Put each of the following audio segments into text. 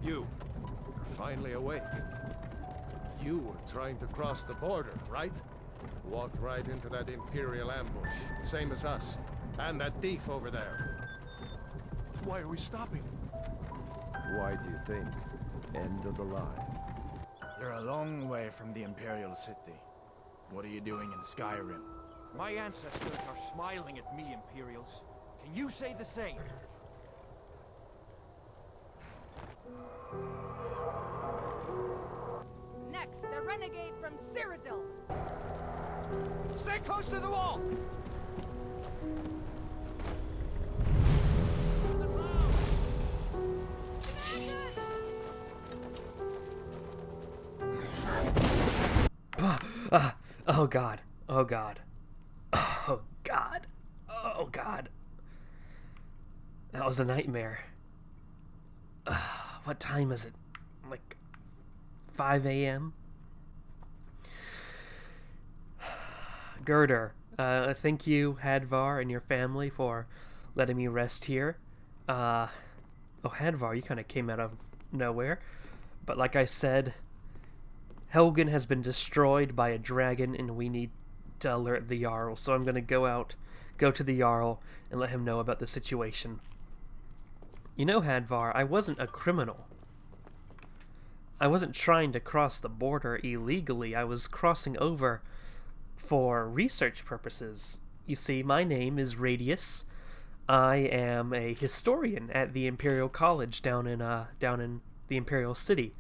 You're finally awake. You were trying to cross the border, right? Walked right into that Imperial ambush, same as us. And that thief over there. Why are we stopping? Why do you think? End of the line. You're a long way from the Imperial City. What are you doing in Skyrim? My ancestors are smiling at me, Imperials. Can you say the same? Next, the renegade from Cyrodiil. Stay close to the wall! Oh god. Oh god. Oh god. Oh god. That was a nightmare. What time is it? Like 5 a.m.? Girder, thank you, Hadvar, and your family for letting me rest here. Oh, Hadvar, you kind of came out of nowhere. But like I said, Helgen has been destroyed by a dragon, and we need to alert the Jarl. So I'm going to go to the Jarl, and let him know about the situation. You know, Hadvar, I wasn't a criminal. I wasn't trying to cross the border illegally. I was crossing over for research purposes. You see, my name is Radius. I am a historian at the Imperial College down in the Imperial City.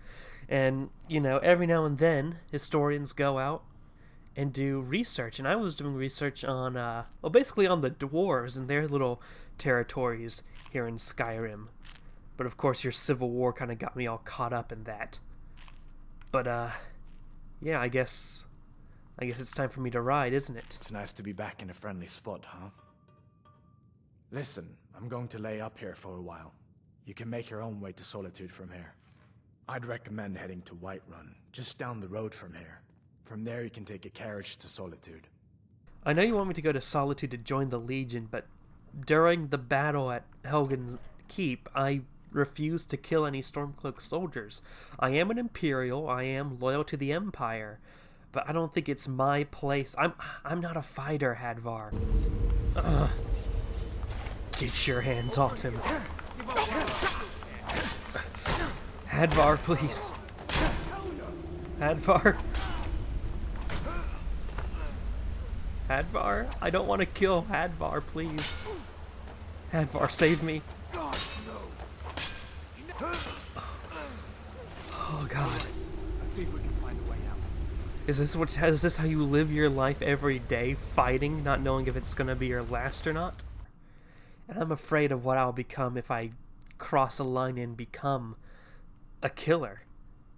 And, you know, every now and then, historians go out and do research. And I was doing research on, well, basically on the dwarves and their little territories here in Skyrim. But, of course, your Civil War kind of got me all caught up in that. But, yeah, I guess it's time for me to ride, isn't it? It's nice to be back in a friendly spot, huh? Listen, I'm going to lay up here for a while. You can make your own way to Solitude from here. I'd recommend heading to Whiterun, just down the road from here. From there you can take a carriage to Solitude. I know you want me to go to Solitude to join the Legion, but during the battle at Helgen's Keep, I refused to kill any Stormcloak soldiers. I am an Imperial, I am loyal to the Empire, but I don't think it's my place. I'm not a fighter, Hadvar. Get your hands off him. Hadvar, please. Hadvar. Hadvar? I don't want to kill Hadvar, please. Hadvar, save me. Oh god. Let's see if we can find a way out. Is this how you live your life every day, fighting, not knowing if it's gonna be your last or not? And I'm afraid of what I'll become if I cross a line and become a killer.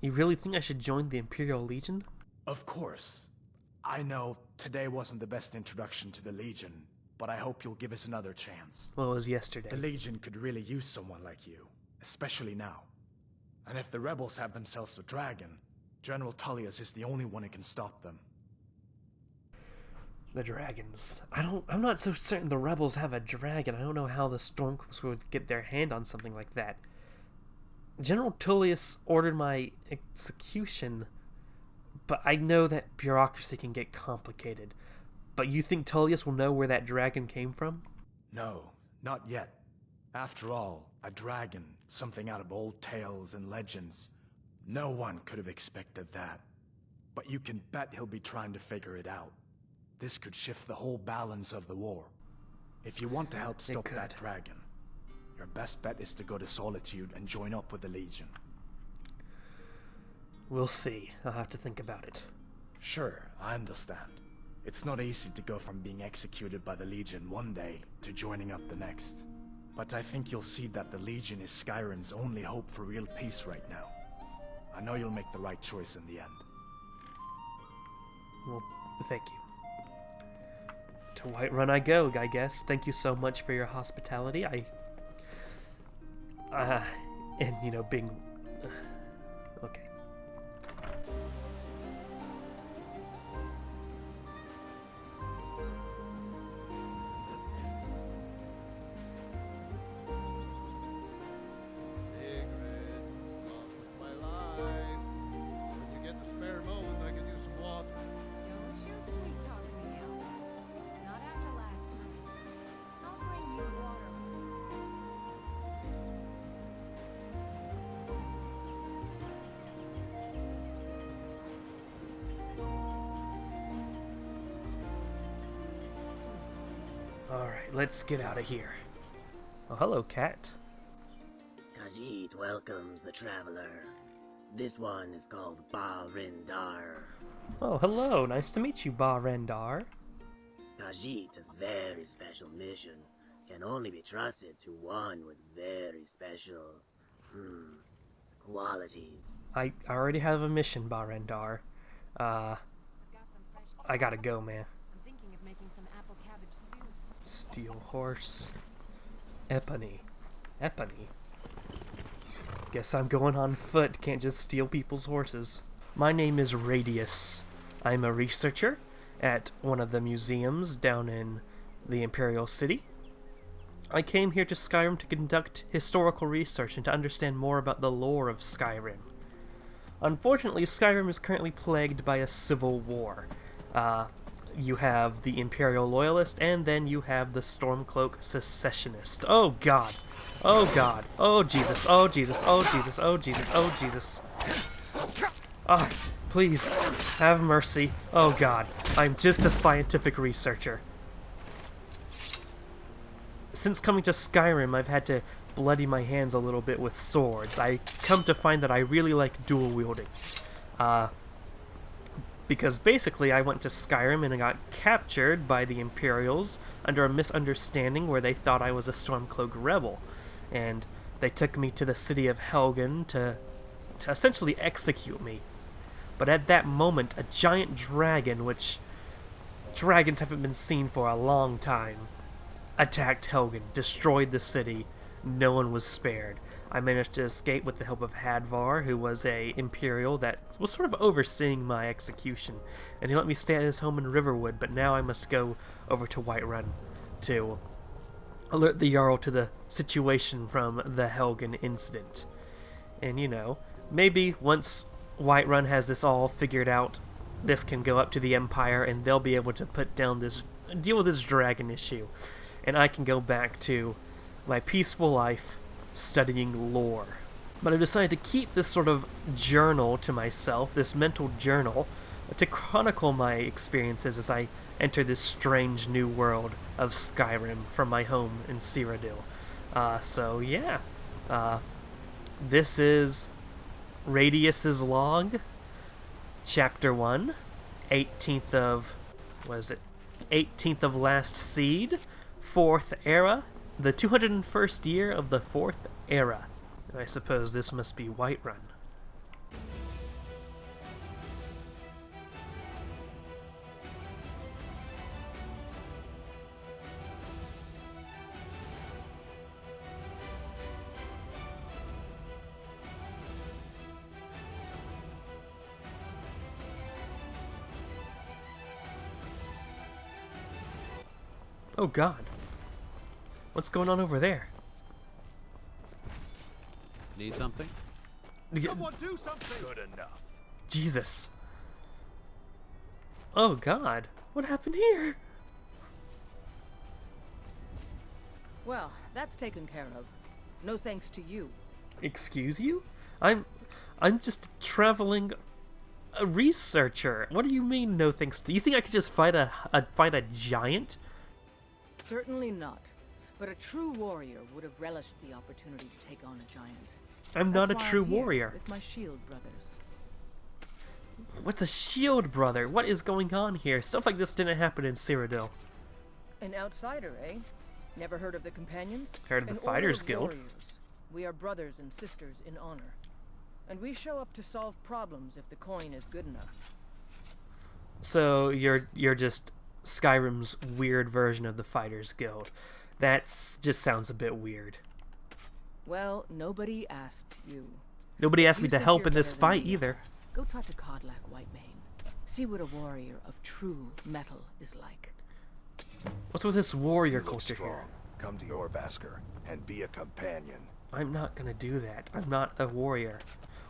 You really think I should join the Imperial Legion? Of course. I know today wasn't the best introduction to the Legion, but I hope you'll give us another chance. Well, it was yesterday. The Legion could really use someone like you, especially now. And if the rebels have themselves a dragon, General Tullius is the only one who can stop them. The dragons. I'm not so certain the rebels have a dragon. I don't know how the Stormcloaks would get their hand on something like that. General Tullius ordered my execution, but I know that bureaucracy can get complicated. But you think Tullius will know where that dragon came from? No, not yet. After all, a dragon, something out of old tales and legends. No one could have expected that. But you can bet he'll be trying to figure it out. This could shift the whole balance of the war. If you want to help stop that dragon, your best bet is to go to Solitude and join up with the Legion. We'll see. I'll have to think about it. Sure, I understand. It's not easy to go from being executed by the Legion one day to joining up the next. But I think you'll see that the Legion is Skyrim's only hope for real peace right now. I know you'll make the right choice in the end. Well, thank you. To Whiterun I go, I guess. Thank you so much for your hospitality. And, you know, being... okay. Alright, let's get out of here. Oh, hello, cat. Khajiit welcomes the traveler. This one is called Ba-Rindar. Oh, hello. Nice to meet you, Ba-Rindar. Khajiit is very special mission. Can only be trusted to one with very special, qualities. I already have a mission, Ba-Rindar. I gotta go, man. I'm thinking of making some apple cabbage stew. Steel horse. Epony. Epony. Guess I'm going on foot. Can't just steal people's horses. My name is Radius. I'm a researcher at one of the museums down in the Imperial City. I came here to Skyrim to conduct historical research and to understand more about the lore of Skyrim. Unfortunately, Skyrim is currently plagued by a civil war. You have the Imperial Loyalist, and then you have the Stormcloak Secessionist. Oh god. Oh god. Oh Jesus. Oh Jesus. Oh Jesus. Oh Jesus. Oh Jesus. Ah, please, have mercy. Oh god. I'm just a scientific researcher. Since coming to Skyrim, I've had to bloody my hands a little bit with swords. I come to find that I really like dual wielding. Because basically I went to Skyrim and I got captured by the Imperials under a misunderstanding where they thought I was a Stormcloak rebel. And they took me to the city of Helgen to essentially execute me. But at that moment, a giant dragon, which dragons haven't been seen for a long time, attacked Helgen, destroyed the city. No one was spared. I managed to escape with the help of Hadvar, who was a Imperial that was sort of overseeing my execution, and he let me stay at his home in Riverwood, but now I must go over to Whiterun to alert the Jarl to the situation from the Helgen Incident. And you know, maybe once Whiterun has this all figured out, this can go up to the Empire and they'll be able to deal with this dragon issue. And I can go back to my peaceful life studying lore. But I decided to keep this sort of journal to myself, this mental journal, to chronicle my experiences as I enter this strange new world of Skyrim from my home in Cyrodiil. So yeah, this is Radius's log, Chapter 1, 18th of, what is it, 18th of Last Seed, 4th Era, the 201st year of the 4th Era. I suppose this must be Whiterun. Oh god. What's going on over there? Need something? Someone do something! Good enough. Jesus. Oh god. What happened here? Well, that's taken care of. No thanks to you. Excuse you? I'm just a traveling researcher. What do you mean no thanks to? You think I could just fight a giant? Certainly not. But a true warrior would have relished the opportunity to take on a giant. I'm not a That's why true I'm here warrior. with my shield brothers. What's a shield brother? What is going on here? Stuff like this didn't happen in Cyrodiil. An outsider, eh? Never heard of the Companions? Heard of the An Fighters order of Guild. warriors. We are brothers and sisters in honor. And we show up to solve problems if the coin is good enough. So you're just Skyrim's weird version of the Fighters Guild. That just sounds a bit weird. Well, nobody asked you. Nobody asked You me to think help you're in this better than fight me. either. Go talk to KOALAS, Whitemane. See what a warrior of true metal is like. What's with this warrior You look culture strong. here? Come to your Vasker and be a companion. I'm not gonna do that. I'm not a warrior.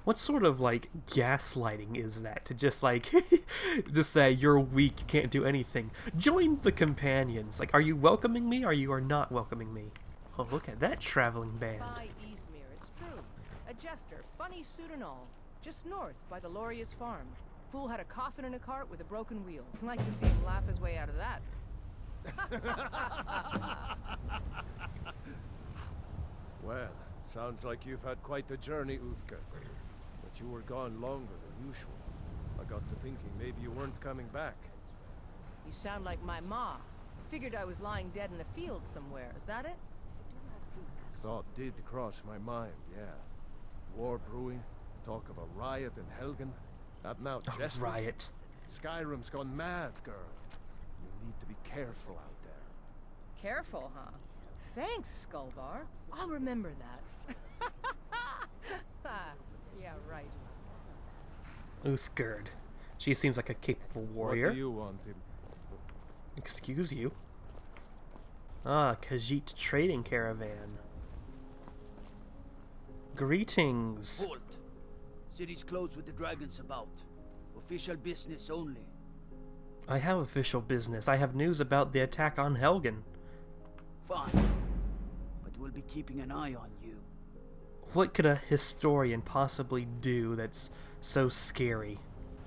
What sort of, like, gaslighting is that? To just, like, just say, you're weak, you can't do anything. Join the companions. Like, are you welcoming me, or you are not welcoming me? Oh, look at that traveling band. By Izmir, it's true. A jester, funny suit and all. Just north, by the Loria's farm. Fool had a coffin in a cart with a broken wheel. Like to see him laugh his way out of that. Well, sounds like you've had quite the journey, Uthgar. But you were gone longer than usual. I got to thinking maybe you weren't coming back. You sound like my ma. Figured I was lying dead in a field somewhere. Is that it? Thought did cross my mind, yeah. War brewing, talk of a riot in Helgen. That now jesters. Riot. Skyrim's gone mad, girl. You need to be careful out there. Careful, huh? Thanks, Skullvar. I'll remember that. Yeah, right. Uthgerd. She seems like a capable warrior. What do you want him? Excuse you. Ah, Khajiit trading caravan. Greetings. Halt! City's closed with the dragons about. Official business only. I have official business. I have news about the attack on Helgen. Fine. But we'll be keeping an eye on you. What could a historian possibly do that's so scary?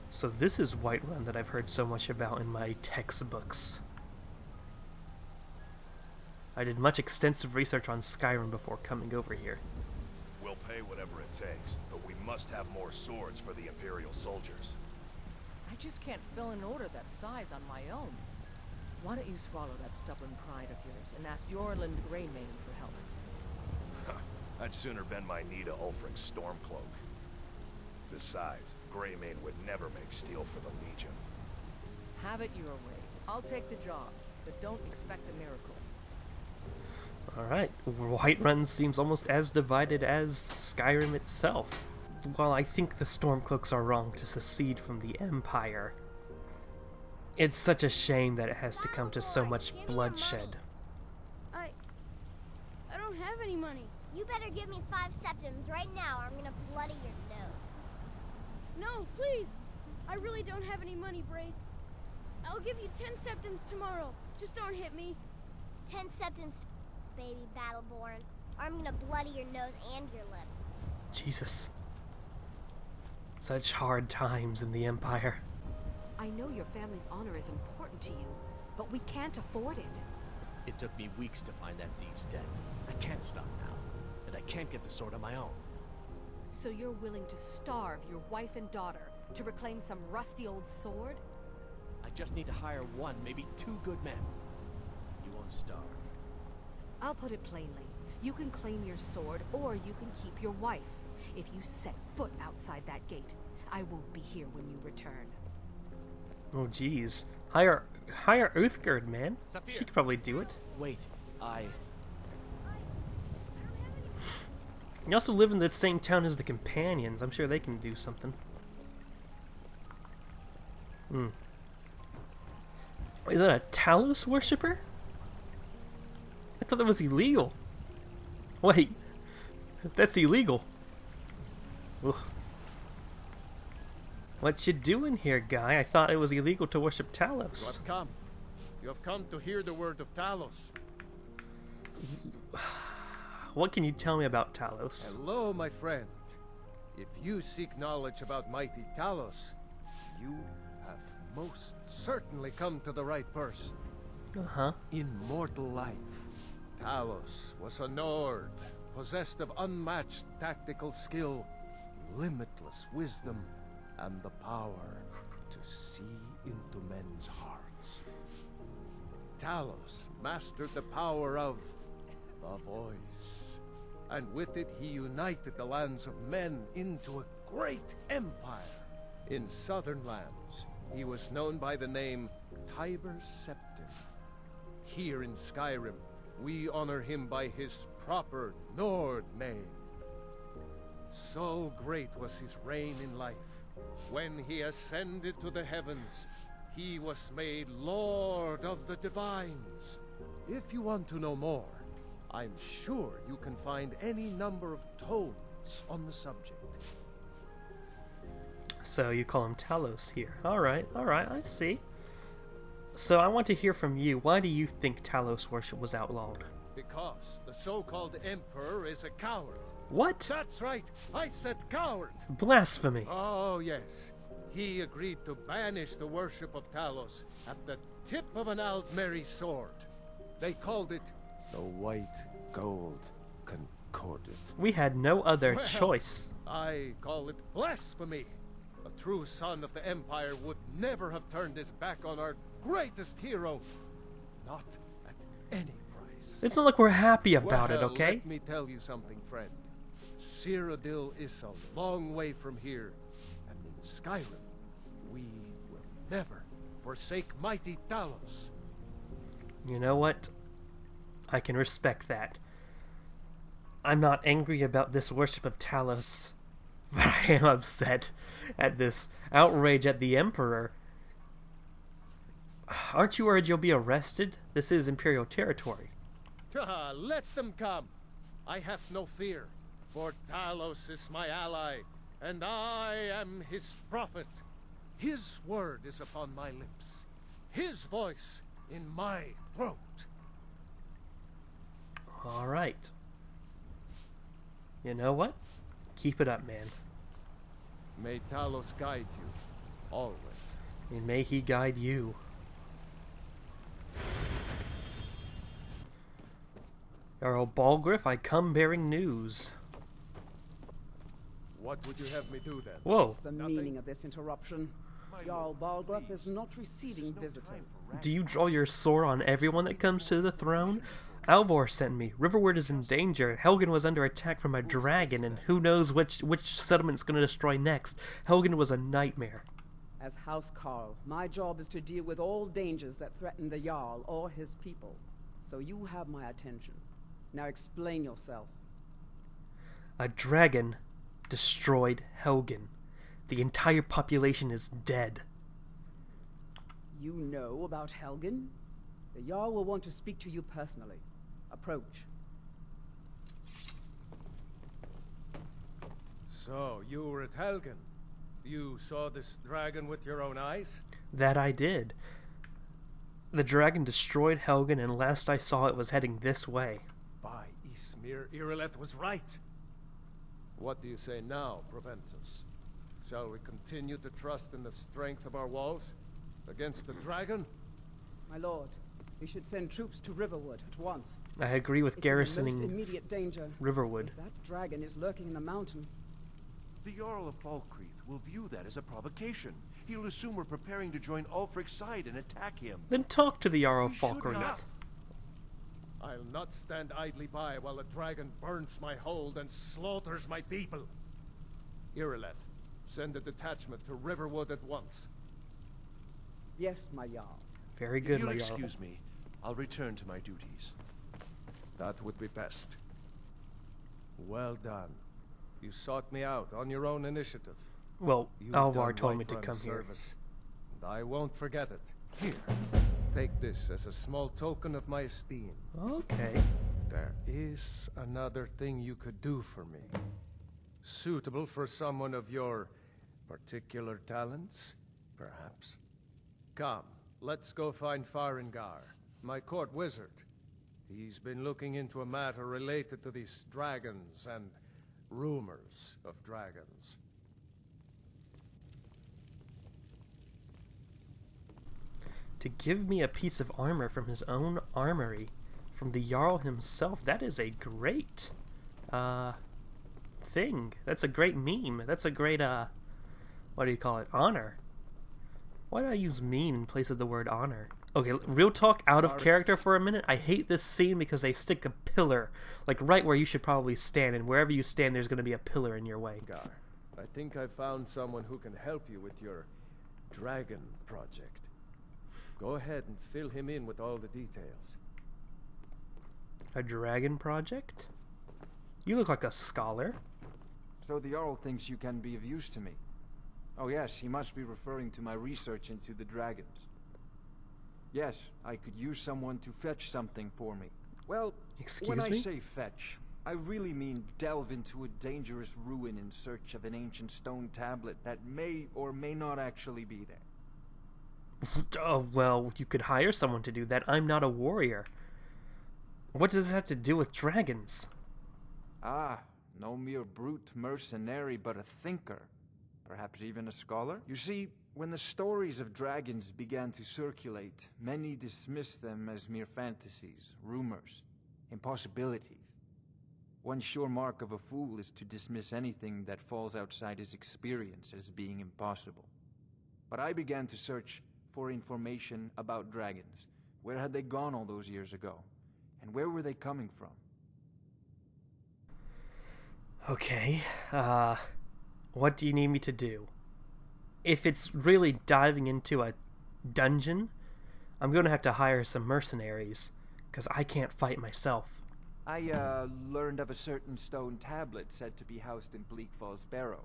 So this is Whiterun that I've heard so much about in my textbooks. I did much extensive research on Skyrim before coming over here. We'll pay whatever it takes, but we must have more swords for the Imperial soldiers. I just can't fill an order that size on my own. Why don't you swallow that stubborn pride of yours and ask Yorland Greymane for help? I'd sooner bend my knee to Ulfric's Stormcloak. Besides, Greymane would never make steel for the Legion. Have it your way. I'll take the job, but don't expect a miracle. Alright, Whiterun seems almost as divided as Skyrim itself. While I think the Stormcloaks are wrong to secede from the Empire, it's such a shame that it has to come to so much bloodshed. I don't have any money. You better give me 5 septims right now or I'm gonna bloody your nose. No, please! I really don't have any money, Braith. I'll give you 10 septims tomorrow. Just don't hit me. 10 septims, baby Battleborn, or I'm gonna bloody your nose and your lip. Jesus. Such hard times in the Empire. I know your family's honor is important to you, but we can't afford it. It took me weeks to find that thief's den. I can't stop now, and I can't get the sword on my own. So you're willing to starve your wife and daughter to reclaim some rusty old sword? I just need to hire 1, maybe 2 good men. You won't starve. I'll put it plainly. You can claim your sword, or you can keep your wife. If you set foot outside that gate, I won't be here when you return. Oh jeez. Hire Uthgerd, man. She could probably do it. Wait, You also live in the same town as the companions. I'm sure they can do something. Is that a Talos worshipper? I thought that was illegal. Wait, that's illegal. Ugh. What you doing here, guy? I thought it was illegal to worship Talos. You have come to hear the word of Talos. What can you tell me about Talos? Hello, my friend. If you seek knowledge about mighty Talos, you have most certainly come to the right person. In mortal life, Talos was a Nord, possessed of unmatched tactical skill, limitless wisdom, and the power to see into men's hearts. Talos mastered the power of the voice, and with it he united the lands of men into a great empire. In southern lands, he was known by the name Tiber's Scepter. Here in Skyrim, we honor him by his proper Nord name. So great was his reign in life. When he ascended to the heavens, he was made Lord of the Divines. If you want to know more, I'm sure you can find any number of tomes on the subject. So you call him Talos here. Alright, I see. So I want to hear from you. Why do you think Talos worship was outlawed? Because the so-called Emperor is a coward. What? That's right, I said coward. Blasphemy. Oh yes, he agreed to banish the worship of Talos at the tip of an Aldmeri sword. They called it The white gold concordant. We had no other Well, choice. I call it blasphemy. A true son of the Empire would never have turned his back on our greatest hero. Not at any price. It's not like we're happy about it, Well, okay? Let me tell you something, friend. Cyrodiil is a long way from here. And in Skyrim, we will never forsake mighty Talos. You know what? I can respect that. I'm not angry about this worship of Talos, but I am upset at this outrage at the Emperor. Aren't you worried you'll be arrested? This is Imperial territory. Let them come. I have no fear, for Talos is my ally, and I am his prophet. His word is upon my lips, his voice in my throat. All right. You know what? Keep it up, man. May Talos guide you, always. And may he guide you. Jarl Balgriff, I come bearing news. What would you have me do then? Whoa. What's the meaning of this interruption? Jarl Balgruff is not receiving visitors. Do you draw your sword on everyone that comes to the throne? Alvor sent me. Riverwood is in danger. Helgen was under attack from a dragon, and who knows which settlement's going to destroy next. Helgen was a nightmare. As House Carl, my job is to deal with all dangers that threaten the Jarl or his people. So you have my attention. Now explain yourself. A dragon destroyed Helgen. The entire population is dead. You know about Helgen? The Jarl will want to speak to you personally. Approach. So, you were at Helgen. You saw this dragon with your own eyes? That I did. The dragon destroyed Helgen, and last I saw it was heading this way. By Ysmir, Irileth was right. What do you say now, Proventus? Shall we continue to trust in the strength of our walls against the dragon? My lord, we should send troops to Riverwood at once. I agree with It's in the garrisoning most immediate danger. Riverwood. If that dragon is lurking in the mountains. The Jarl of Falkreath will view that as a provocation. He'll assume we're preparing to join Ulfric's side and attack him. Then talk to the Jarl of We should Falkreath. not. I'll not stand idly by while a dragon burns my hold and slaughters my people. Irileth, send a detachment to Riverwood at once. Yes, my Jarl. Very If good, you'll my Jarl. excuse me, I'll return to my duties. That would be best. Well done. You sought me out on your own initiative. Well, You've Alvar done told me to Whiterun come here. service, and I won't forget it. Here, take this as a small token of my esteem. Okay. There is another thing you could do for me. Suitable for someone of your particular talents, perhaps. Come, let's go find Farengar, my court wizard. He's been looking into a matter related to these dragons and rumors of dragons. To give me a piece of armor from his own armory, from the Jarl himself, that is a great, thing. That's a great meme. That's a great, what do you call it? Honor. Why did I use meme in place of the word honor? Okay, real talk, out of character for a minute. I hate this scene because they stick a pillar, like right where you should probably stand, and wherever you stand, there's going to be a pillar in your way. Gar, I think I found someone who can help you with your dragon project. Go ahead and fill him in with all the details. A dragon project? You look like a scholar. So the Jarl thinks you can be of use to me. Oh yes, he must be referring to my research into the dragons. Yes, I could use someone to fetch something for me. Well, when I say fetch, I really mean delve into a dangerous ruin in search of an ancient stone tablet that may or may not actually be there. Oh, well, you could hire someone to do that. I'm not a warrior. What does this have to do with dragons? Ah, no mere brute mercenary, but a thinker. Perhaps even a scholar? You see, When the stories of dragons began to circulate, many dismissed them as mere fantasies, rumors, impossibilities. One sure mark of a fool is to dismiss anything that falls outside his experience as being impossible. But I began to search for information about dragons. Where had they gone all those years ago? And where were they coming from? Okay, what do you need me to do? If it's really diving into a dungeon, I'm going to have to hire some mercenaries, because I can't fight myself. I, learned of a certain stone tablet said to be housed in Bleak Falls Barrow.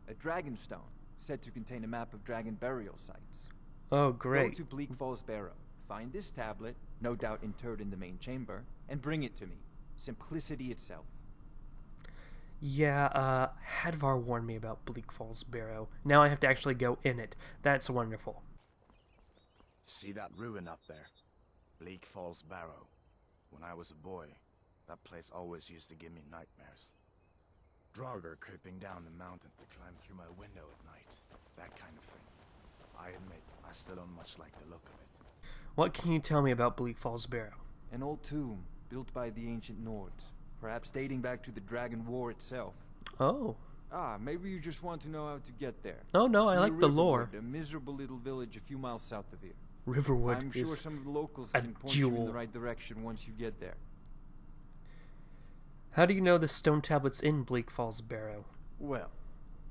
A dragon stone, said to contain a map of dragon burial sites. Oh, great. Go to Bleak Falls Barrow, find this tablet, no doubt interred in the main chamber, and bring it to me. Simplicity itself. Yeah, Hadvar warned me about Bleak Falls Barrow. Now I have to actually go in it. That's wonderful. See that ruin up there? Bleak Falls Barrow. When I was a boy, that place always used to give me nightmares. Draugr creeping down the mountain to climb through my window at night. That kind of thing. I admit, I still don't much like the look of it. What can you tell me about Bleak Falls Barrow? An old tomb, built by the ancient Nords. Perhaps dating back to the Dragon War itself. Oh. Ah, maybe you just want to know how to get there. Oh no, It's I near like the lore. Riverwood, a miserable little village a few miles south of here. Riverwood I'm sure is some of the locals a can point you in jewel. the right direction once you get there. How do you know the stone tablet's in Bleak Falls Barrow? Well,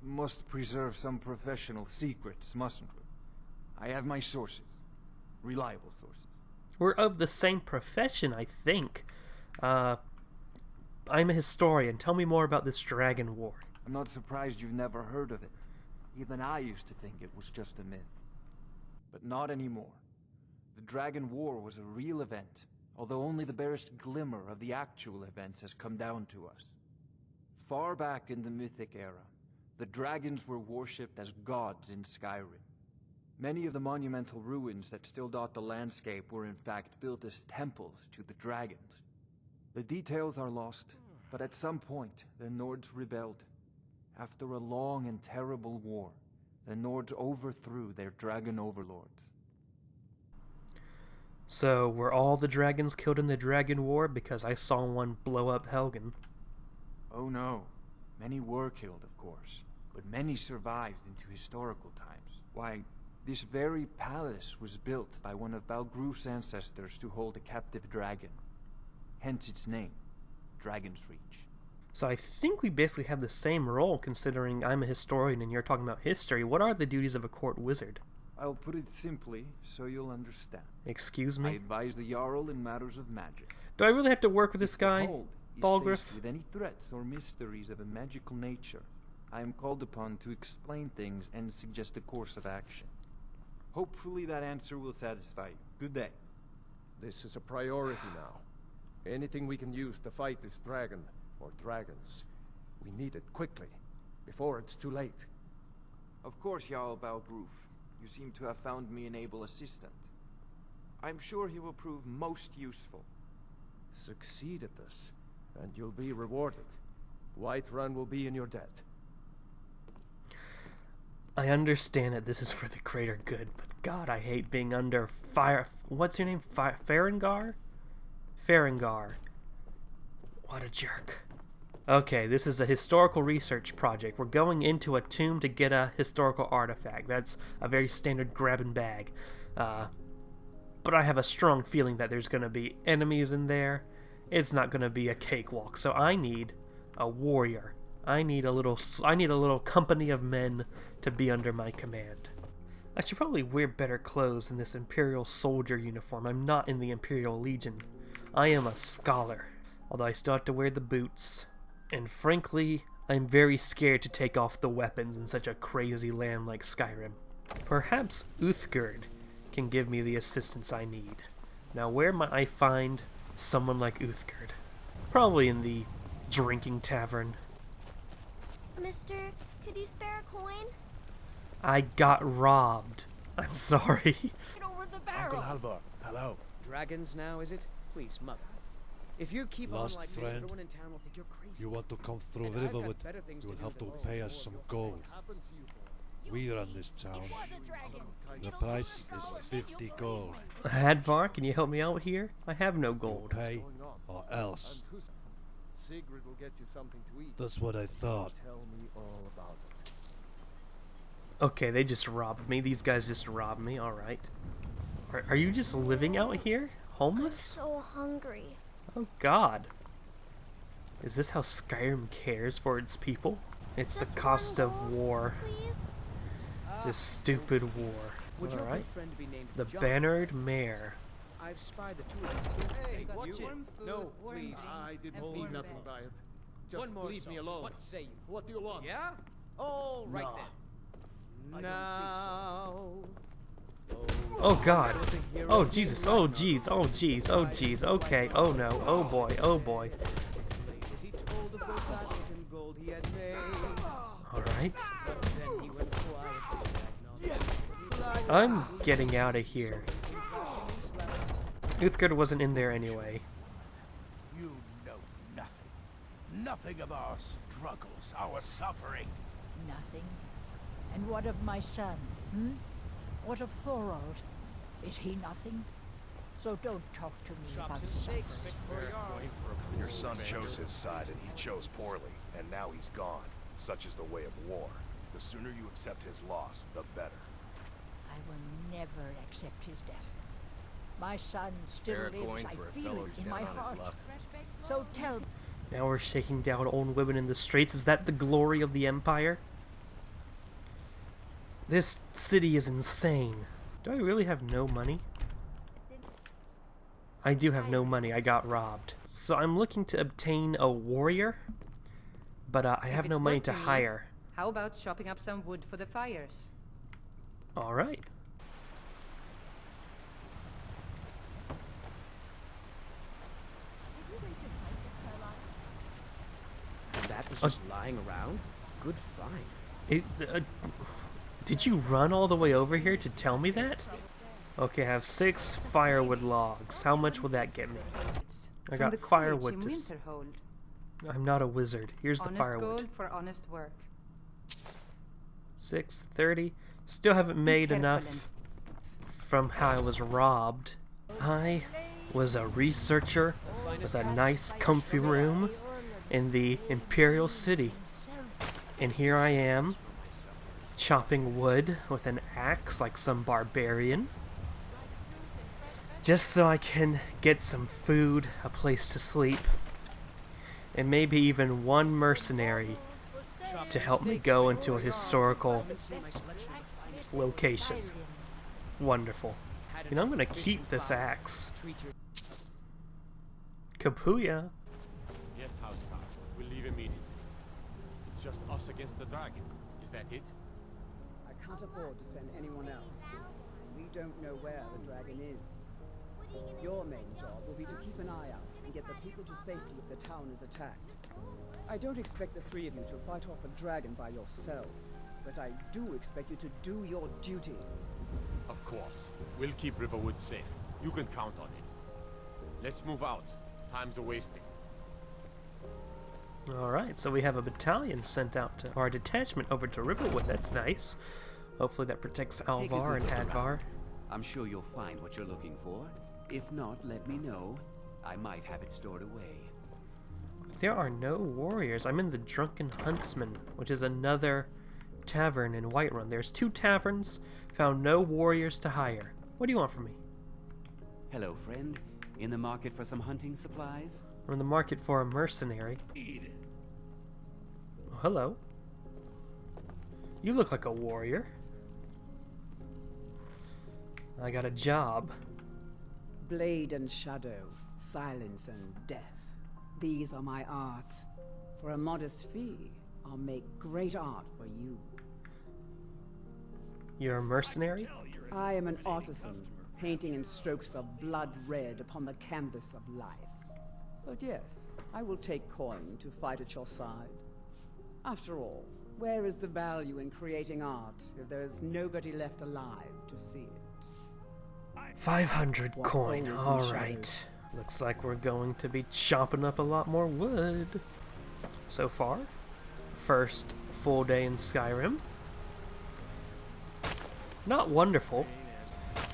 must preserve some professional secrets, mustn't we? I have my sources. Reliable sources. We're of the same profession, I think. I'm a historian. Tell me more about this dragon war. I'm not surprised you've never heard of it. Even I used to think it was just a myth. But not anymore. The Dragon War was a real event, although only the barest glimmer of the actual events has come down to us. Far back in the Mythic era, the dragons were worshipped as gods in Skyrim. Many of the monumental ruins that still dot the landscape were in fact built as temples to the dragons. The details are lost, but at some point, the Nords rebelled. After a long and terrible war, the Nords overthrew their dragon overlords. So, were all the dragons killed in the Dragon War? Because I saw one blow up Helgen. Oh no. Many were killed, of course, but many survived into historical times. Why, this very palace was built by one of Balgruf's ancestors to hold a captive dragon. Hence its name, Dragon's Reach. So I think we basically have the same role, considering I'm a historian and you're talking about history. What are the duties of a court wizard? I'll put it simply, so you'll understand. Excuse I me? advise the Jarl in matters of magic. Do I really have to work with this guy, Balgruf? With any threats or mysteries of a magical nature, I am called upon to explain things and suggest a course of action. Hopefully that answer will satisfy you. Good day. This is a priority now. Anything we can use to fight this dragon, or dragons, we need it quickly, before it's too late. Of course, Jarl Balgruf. You seem to have found me an able assistant. I'm sure he will prove most useful. Succeed at this, and you'll be rewarded. Whiterun will be in your debt. I understand that this is for the greater good, but God, I hate being under fire. What's your name? Farengar? Farengar. What a jerk. Okay, this is a historical research project. We're going into a tomb to get a historical artifact. That's a very standard grab and bag. But I have a strong feeling that there's going to be enemies in there. It's not going to be a cakewalk. So I need a warrior. I need a little company of men to be under my command. I should probably wear better clothes than this Imperial soldier uniform. I'm not in the Imperial Legion. I am a scholar, although I still have to wear the boots. And frankly, I'm very scared to take off the weapons in such a crazy land like Skyrim. Perhaps Uthgerd can give me the assistance I need. Now, where might I find someone like Uthgerd? Probably in the drinking tavern. Mister, could you spare a coin? I got robbed. I'm sorry. Get over the barrel. Uncle Halvar, hello. Dragons now, is it? Please, mother. If you keep Lost on like friend, this, everyone in town will think you're crazy. You want to come through And I've got Riverwood, better things you will to do have to than pay listen us to some all gold. what happened to you, boy. We run this town. The price is 50 gold. Hadvar, can you help me out here? I have no gold. Pay or else. Sigrid will get you something to eat. That's what I thought. Tell me all about it. Okay, they just robbed me. These guys just robbed me. Alright. Are you just living out here? Homeless? I'm so hungry. Oh god. Is this how Skyrim cares for its people? It's the cost of war. This stupid war. Alright. The Bannered Mare. I've spied the two of them. Hey, watch it! No, please. I didn't mean nothing by it. Just leave me alone. What say you? What do you want? Yeah? All right then. Now. Oh god. Oh Jesus. Oh jeez. Oh jeez. Oh jeez. Okay. Oh no. Oh boy. Oh boy. Alright. I'm getting out of here. Uthgard wasn't in there anyway. You know nothing. Nothing of our struggles, our suffering. Nothing? And what of my son, What of Thorold? Is he nothing? So don't talk to me about steaks. Your son chose his side and he chose poorly, and now he's gone. Such is the way of war. The sooner you accept his loss, the better. I will never accept his death. My son still lives, I feel it in my heart. So tell me. Now we're shaking down old women in the streets. Is that the glory of the Empire? This city is insane. Do I really have no money? I do have no money. I got robbed. So I'm looking to obtain a warrior, but I have no money to hire. How about chopping up some wood for the fires? Alright. That was just lying around? Good find. Did you run all the way over here to tell me that? Okay, I have 6 firewood logs. How much will that get me? I got firewood to... I'm not a wizard. Here's the firewood. Honest gold for honest work. 630. Still haven't made enough from how I was robbed. I was a researcher with a nice comfy room in the Imperial City. And here I am, chopping wood with an axe like some barbarian. Just so I can get some food, a place to sleep, and maybe even one mercenary to help me go into a historical location. Wonderful. You know, I'm gonna keep this axe. Kapuya. Yes, Housecarl. We'll leave immediately. It's just us against the dragon. Is that it? I can't afford to send anyone else. We don't know where the dragon is. Your main job will be to keep an eye out and get the people to safety if the town is attacked. I don't expect the 3 of you to fight off a dragon by yourselves, but I do expect you to do your duty. Of course. We'll keep Riverwood safe. You can count on it. Let's move out. Time's a-wasting. Alright, so we have a battalion sent out to our detachment over to Riverwood. That's nice. Hopefully that protects Alvar and Hadvar. I'm sure you'll find what you're looking for. If not, let me know. I might have it stored away. There are no warriors. I'm in the Drunken Huntsman, which is another tavern in Whiterun. There's 2 taverns, found no warriors to hire. What do you want from me? Hello, friend. In the market for some hunting supplies? I'm in the market for a mercenary. Oh, hello. You look like a warrior. I got a job. Blade and shadow, silence and death. These are my arts. For a modest fee, I'll make great art for you. You're a mercenary? I am an artisan, painting in strokes of blood red upon the canvas of life. But yes, I will take coin to fight at your side. After all, where is the value in creating art if there is nobody left alive to see it? 500 coin, alright. Looks like we're going to be chopping up a lot more wood. So far, first full day in Skyrim. Not wonderful.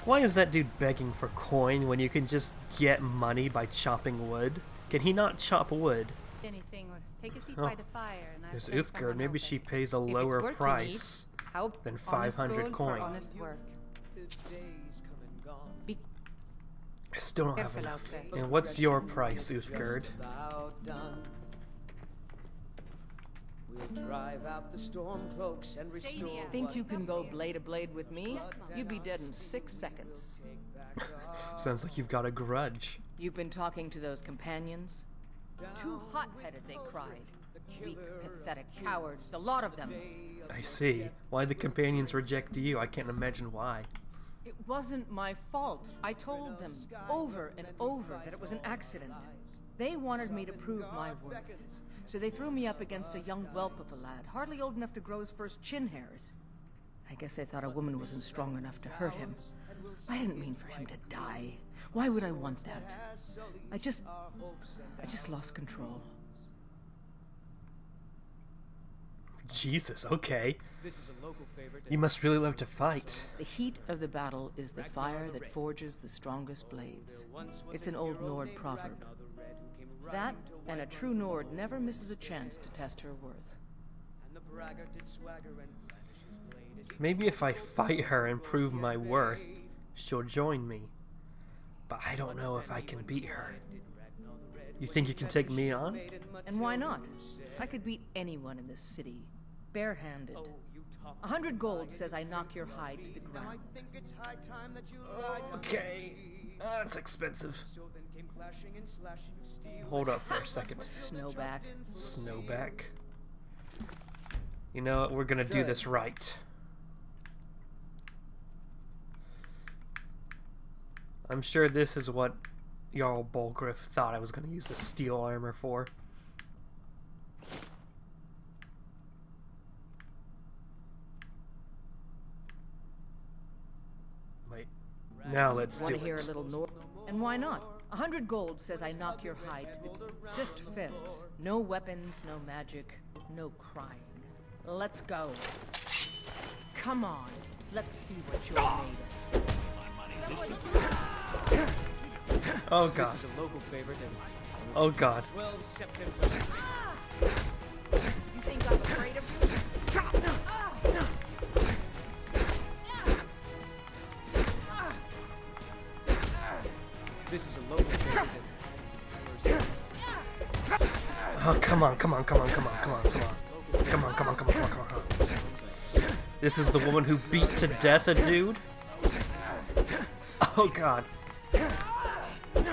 Why is that dude begging for coin when you can just get money by chopping wood? Can he not chop wood? Anything, or take a seat Oh. by the fire and I'll There's send Uthgerd. someone Maybe over. she pays a If it's lower work you price need, how than honest 500 gold for coin. honest work. Be I still don't have careful out enough. there. And what's your price, Uthgerd? We'll drive out the storm cloaks and restore. Think you can go blade to blade with me? You'd be dead in 6 seconds. Sounds like you've got a grudge. You've been talking to those companions? Too hot-headed, they cried. Weak, pathetic cowards, the lot of them. I see. Why the companions reject you? I can't imagine why. It wasn't my fault. I told them over and over that it was an accident. They wanted me to prove my worth. So they threw me up against a young whelp of a lad, hardly old enough to grow his first chin hairs. I guess they thought a woman wasn't strong enough to hurt him. I didn't mean for him to die. Why would I want that? I just lost control. Jesus, okay. This is a local favorite. You must really love to fight. The heat of the battle is the fire that forges the strongest blades. It's an old Nord proverb. That, and a true Nord never misses a chance to test her worth. Maybe if I fight her and prove my worth, she'll join me. But I don't know if I can beat her. You think you can take me on? And why not? I could beat anyone in this city, barehanded. 100 gold says I knock your hide to the ground. Okay, that's expensive. Hold up for a second. Snowback. Snowback. You know what? We're gonna do this right. I'm sure this is what Jarl Bolgriff thought I was gonna use the steel armor for. Wait. Now let's do Want it. to hear a little Nord? And why not? 100 gold says I knock your hide to the just fists. No weapons, no magic, no crying. Let's go. Come on. Let's see what you're made of. Oh god. This is a local favorite. Oh god. 12 septums. You think I'm afraid of you? This is a local favorite. Oh, come on, come on, come on, come on, come on, come on. Come on, come on, come on, come on, come on. This is the woman who beat to death a dude? Oh god.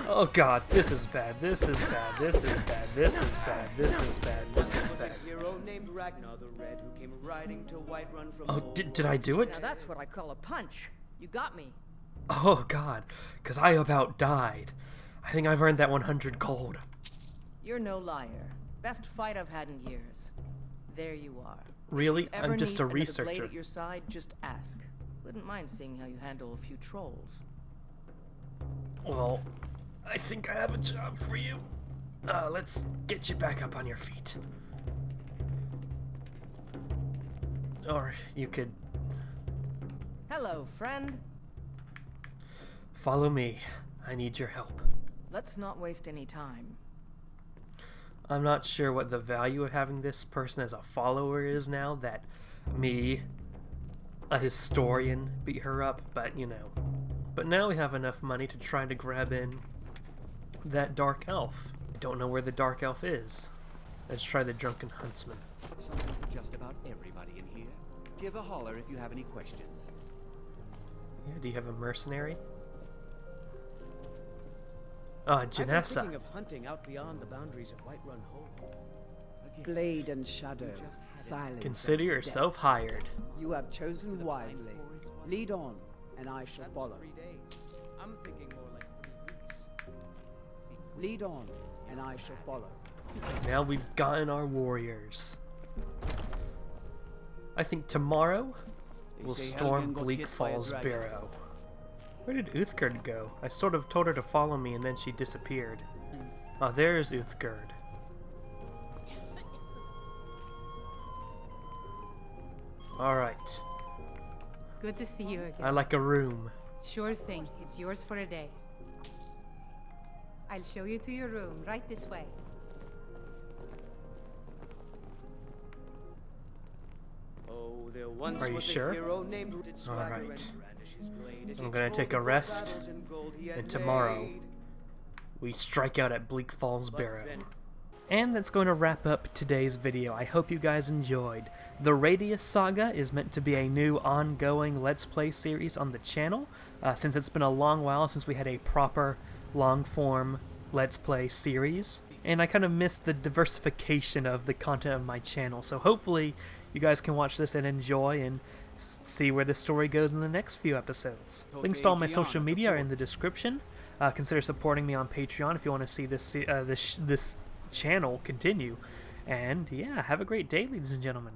Oh god, this is bad, this is bad, this is bad, this is bad, this is bad, this is bad. Oh, did I do it? Now that's what I call a punch. You got me. Oh god, because I about died. I think I've earned that 100 gold. You're no liar. Best fight I've had in years. There you are. Really? If you ever I'm just need a another researcher. blade at your side, just ask. Wouldn't mind seeing how you handle a few trolls. Well, I think I have a job for you. Let's get you back up on your feet. Or you could Hello, friend. follow me. I need your help. Let's not waste any time. I'm not sure what the value of having this person as a follower is now that me, a historian, beat her up, but you know. But now we have enough money to try to grab in that dark elf. I don't know where the dark elf is. Let's try the drunken huntsman. Something for just about everybody in here. Give a holler if you have any questions. Yeah, do you have a mercenary? Ah, I've been Janessa. thinking of hunting out beyond the boundaries of Whiterun Hold. Blade and shadow, silence. Consider yourself hired. You have chosen wisely. Lead on, and I shall follow. I'm thinking more like 3 weeks. Lead on, and I shall follow. Now we've gotten our warriors. I think tomorrow we'll say storm Helgen got Bleak hit by a Falls dragon. Barrow. Where did Uthgerd go? I sort of told her to follow me and then she disappeared. Oh, there's Uthgerd. Alright. Good to see you again. I like a room. Sure thing. It's yours for a day. I'll show you to your room, right this way. Oh, there once Are you was sure? a hero named Alright. I'm gonna take a rest, and tomorrow we strike out at Bleak Falls Barrow. And that's going to wrap up today's video. I hope you guys enjoyed. The Radius Saga is meant to be a new ongoing Let's Play series on the channel, since it's been a long while since we had a proper long-form Let's Play series. And I kind of missed the diversification of the content of my channel, so hopefully you guys can watch this and enjoy and see where the story goes in the next few episodes. Links to all my social media are in the description. Consider supporting me on Patreon if you want to see this channel continue. And yeah, have a great day, ladies and gentlemen.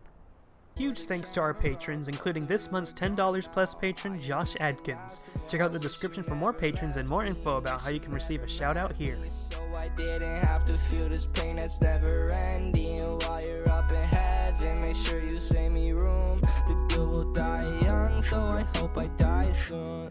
Huge thanks to our patrons, including this month's $10 plus patron, Josh Adkins. Check out the description for more patrons and more info about how you can receive a shout out here. So I didn't have to feel this pain that's never ending. While you're up in heaven, make sure you save me room. The good will die young, so I hope I die soon.